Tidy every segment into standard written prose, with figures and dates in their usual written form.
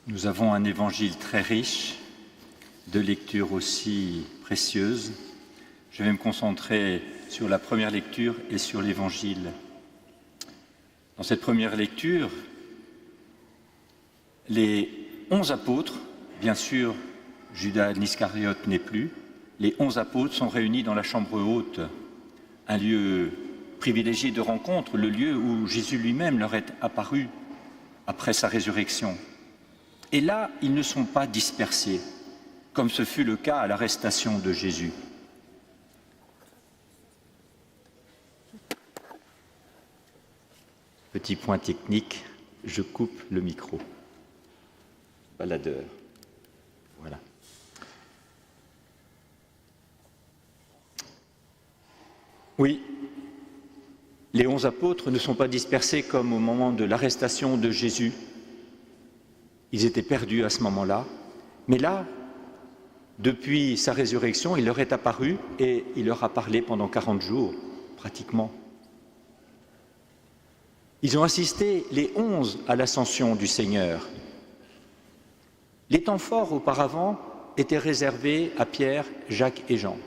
Nous avons un évangile très riche, de lectures aussi précieuses. Je vais me concentrer sur la première lecture et sur l'évangile. Dans cette première lecture, les 11 apôtres, bien sûr, Judas l'Iscariote n'est plus, les 11 apôtres sont réunis dans la chambre haute, un lieu privilégié de rencontre, le lieu où Jésus lui-même leur est apparu après sa résurrection. Et là, ils ne sont pas dispersés, comme ce fut le cas à l'arrestation de Jésus. Petit point technique, je coupe le micro. Baladeur. Voilà. Oui, les 11 apôtres ne sont pas dispersés comme au moment de l'arrestation de Jésus. Ils étaient perdus à ce moment-là. Mais là, depuis sa résurrection, il leur est apparu et il leur a parlé pendant 40 jours, pratiquement. Ils ont assisté, les 11, à l'ascension du Seigneur. Les temps forts auparavant étaient réservés à Pierre, Jacques et Jean.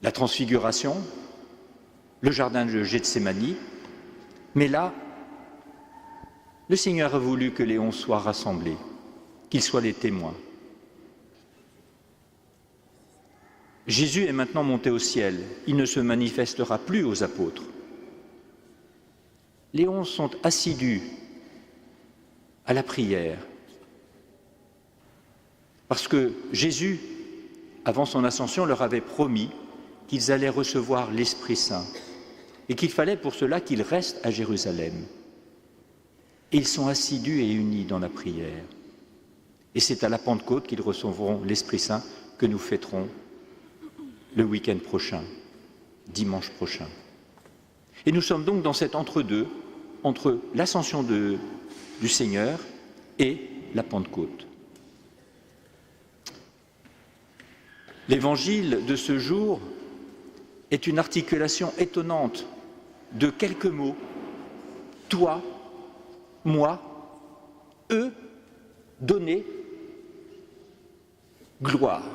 La transfiguration, le jardin de Gethsémani, mais là, le Seigneur a voulu que les 11 soient rassemblés, qu'ils soient les témoins. Jésus est maintenant monté au ciel, il ne se manifestera plus aux apôtres. Les 11 sont assidus à la prière, parce que Jésus, avant son ascension, leur avait promis qu'ils allaient recevoir l'Esprit Saint et qu'il fallait pour cela qu'ils restent à Jérusalem. Et ils sont assidus et unis dans la prière. Et c'est à la Pentecôte qu'ils recevront l'Esprit Saint que nous fêterons le week-end prochain, dimanche prochain. Et nous sommes donc dans cet entre-deux, entre l'ascension du Seigneur et la Pentecôte. L'évangile de ce jour est une articulation étonnante de quelques mots. Toi, moi, eux, donner, gloire.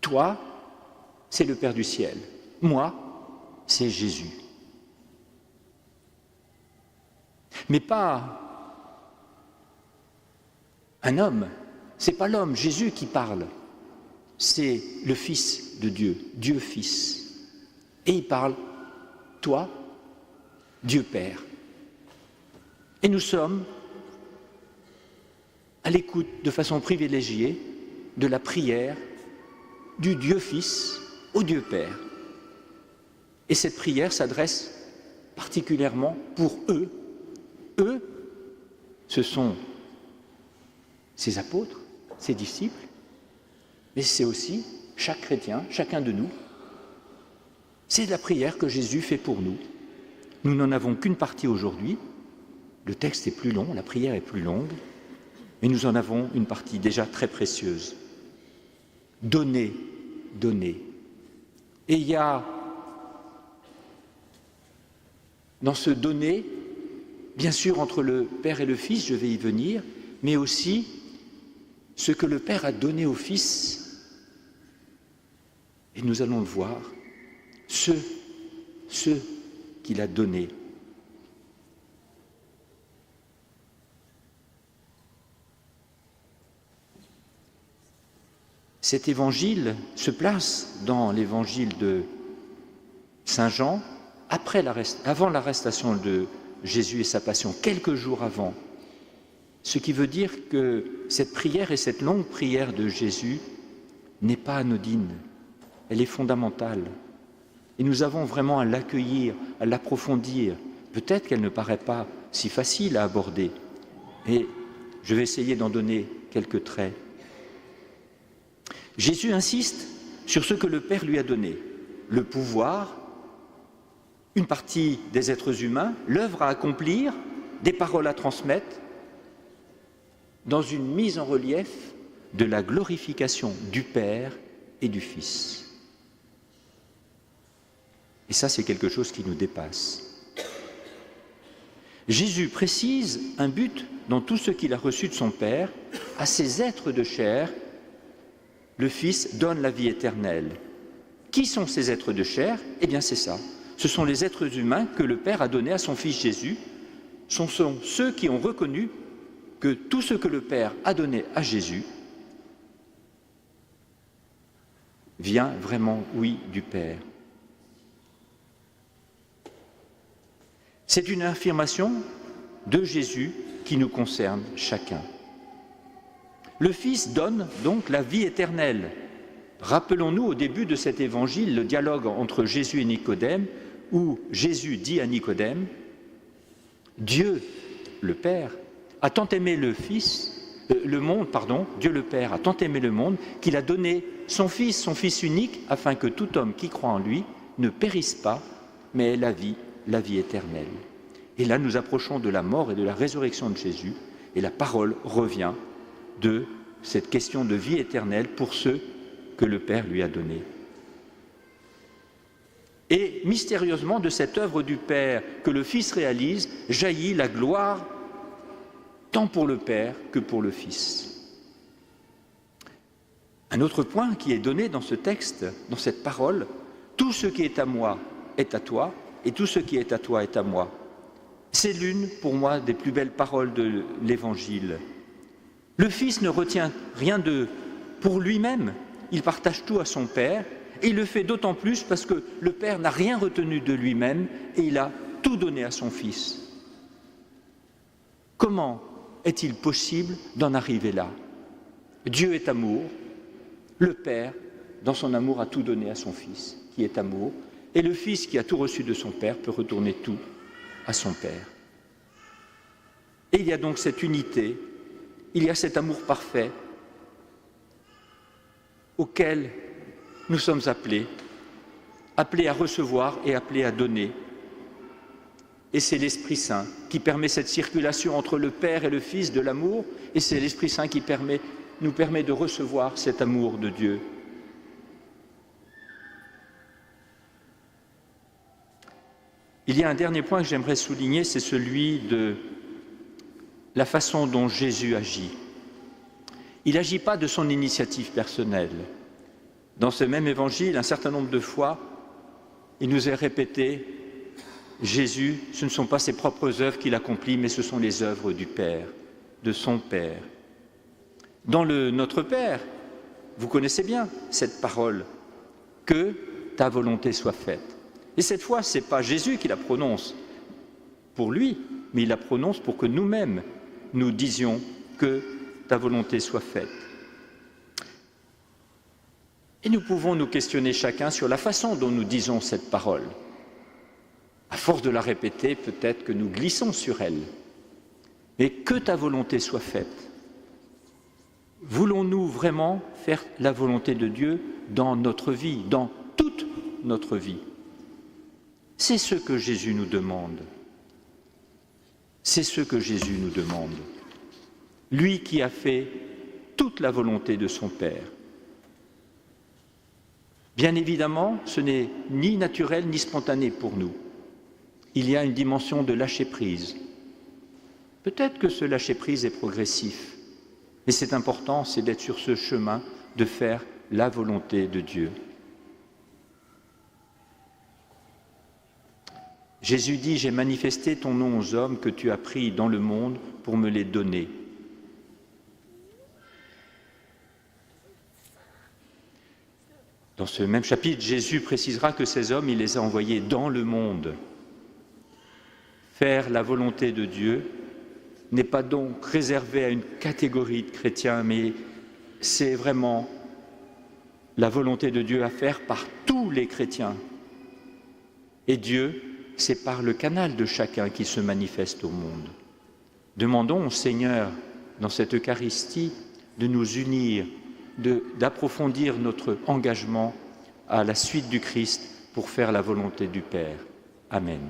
Toi, c'est le Père du ciel. Moi, c'est Jésus. Mais pas un homme, c'est pas l'homme, Jésus qui parle. C'est le Fils de Dieu, Dieu Fils. Et il parle, toi, Dieu Père. Et nous sommes à l'écoute de façon privilégiée de la prière du Dieu Fils au Dieu Père. Et cette prière s'adresse particulièrement pour eux. Eux, ce sont ses apôtres, ses disciples, mais c'est aussi chaque chrétien, chacun de nous. C'est la prière que Jésus fait pour nous. Nous n'en avons qu'une partie aujourd'hui. Le texte est plus long, la prière est plus longue, mais nous en avons une partie déjà très précieuse. Donner, donner. Et il y a dans ce donner, bien sûr entre le Père et le Fils, je vais y venir, mais aussi ce que le Père a donné au Fils. Et nous allons le voir, ce qu'il a donné. Cet évangile se place dans l'évangile de Saint Jean, avant l'arrestation de Jésus et sa passion, quelques jours avant. Ce qui veut dire que cette prière et cette longue prière de Jésus n'est pas anodine, elle est fondamentale. Et nous avons vraiment à l'accueillir, à l'approfondir. Peut-être qu'elle ne paraît pas si facile à aborder, et je vais essayer d'en donner quelques traits. Jésus insiste sur ce que le Père lui a donné, le pouvoir, une partie des êtres humains, l'œuvre à accomplir, des paroles à transmettre, dans une mise en relief de la glorification du Père et du Fils. Et ça, c'est quelque chose qui nous dépasse. Jésus précise un but dans tout ce qu'il a reçu de son Père. À ces êtres de chair, le Fils donne la vie éternelle. Qui sont ces êtres de chair? Eh bien, c'est ça. Ce sont les êtres humains que le Père a donnés à son Fils Jésus. Ce sont ceux qui ont reconnu que tout ce que le Père a donné à Jésus vient vraiment, oui, du Père. C'est une affirmation de Jésus qui nous concerne chacun. Le Fils donne donc la vie éternelle. Rappelons-nous au début de cet évangile le dialogue entre Jésus et Nicodème, où Jésus dit à Nicodème, Dieu, le Père, a tant aimé le monde, Dieu le Père a tant aimé le monde qu'il a donné son Fils unique, afin que tout homme qui croit en lui ne périsse pas, mais ait la vie éternelle. Et là, nous approchons de la mort et de la résurrection de Jésus, et la parole revient de cette question de vie éternelle pour ceux que le Père lui a donnés. Et mystérieusement, de cette œuvre du Père que le Fils réalise, jaillit la gloire tant pour le Père que pour le Fils. Un autre point qui est donné dans ce texte, dans cette parole, tout ce qui est à moi est à toi, et tout ce qui est à toi est à moi. C'est l'une, pour moi, des plus belles paroles de l'Évangile. Le Fils ne retient rien pour lui-même, il partage tout à son Père, et il le fait d'autant plus parce que le Père n'a rien retenu de lui-même et il a tout donné à son Fils. Comment est-il possible d'en arriver là? Dieu est amour, le Père, dans son amour, a tout donné à son Fils, qui est amour, et le Fils qui a tout reçu de son Père peut retourner tout à son Père. Et il y a donc cette unité, il y a cet amour parfait auquel nous sommes appelés à recevoir et appelés à donner. Et c'est l'Esprit Saint qui permet cette circulation entre le Père et le Fils de l'amour, et c'est l'Esprit Saint qui nous permet de recevoir cet amour de Dieu. Il y a un dernier point que j'aimerais souligner, c'est celui de la façon dont Jésus agit. Il n'agit pas de son initiative personnelle. Dans ce même évangile, un certain nombre de fois, il nous est répété, Jésus, ce ne sont pas ses propres œuvres qu'il accomplit, mais ce sont les œuvres du Père, de son Père. Dans le Notre Père, vous connaissez bien cette parole, que ta volonté soit faite. Et cette fois, ce n'est pas Jésus qui la prononce pour lui, mais il la prononce pour que nous-mêmes, nous disions que ta volonté soit faite. Et nous pouvons nous questionner chacun sur la façon dont nous disons cette parole. À force de la répéter, peut-être que nous glissons sur elle. Mais que ta volonté soit faite. Voulons-nous vraiment faire la volonté de Dieu dans notre vie, dans toute notre vie? C'est ce que Jésus nous demande. C'est ce que Jésus nous demande. Lui qui a fait toute la volonté de son Père. Bien évidemment, ce n'est ni naturel ni spontané pour nous. Il y a une dimension de lâcher-prise. Peut-être que ce lâcher-prise est progressif, mais c'est important, c'est d'être sur ce chemin de faire la volonté de Dieu. Jésus dit, j'ai manifesté ton nom aux hommes que tu as pris dans le monde pour me les donner. Dans ce même chapitre, Jésus précisera que ces hommes, il les a envoyés dans le monde. Faire la volonté de Dieu n'est pas donc réservé à une catégorie de chrétiens, mais c'est vraiment la volonté de Dieu à faire par tous les chrétiens. Et Dieu, c'est par le canal de chacun qui se manifeste au monde. Demandons au Seigneur, dans cette Eucharistie, de nous unir, d'approfondir notre engagement à la suite du Christ pour faire la volonté du Père. Amen.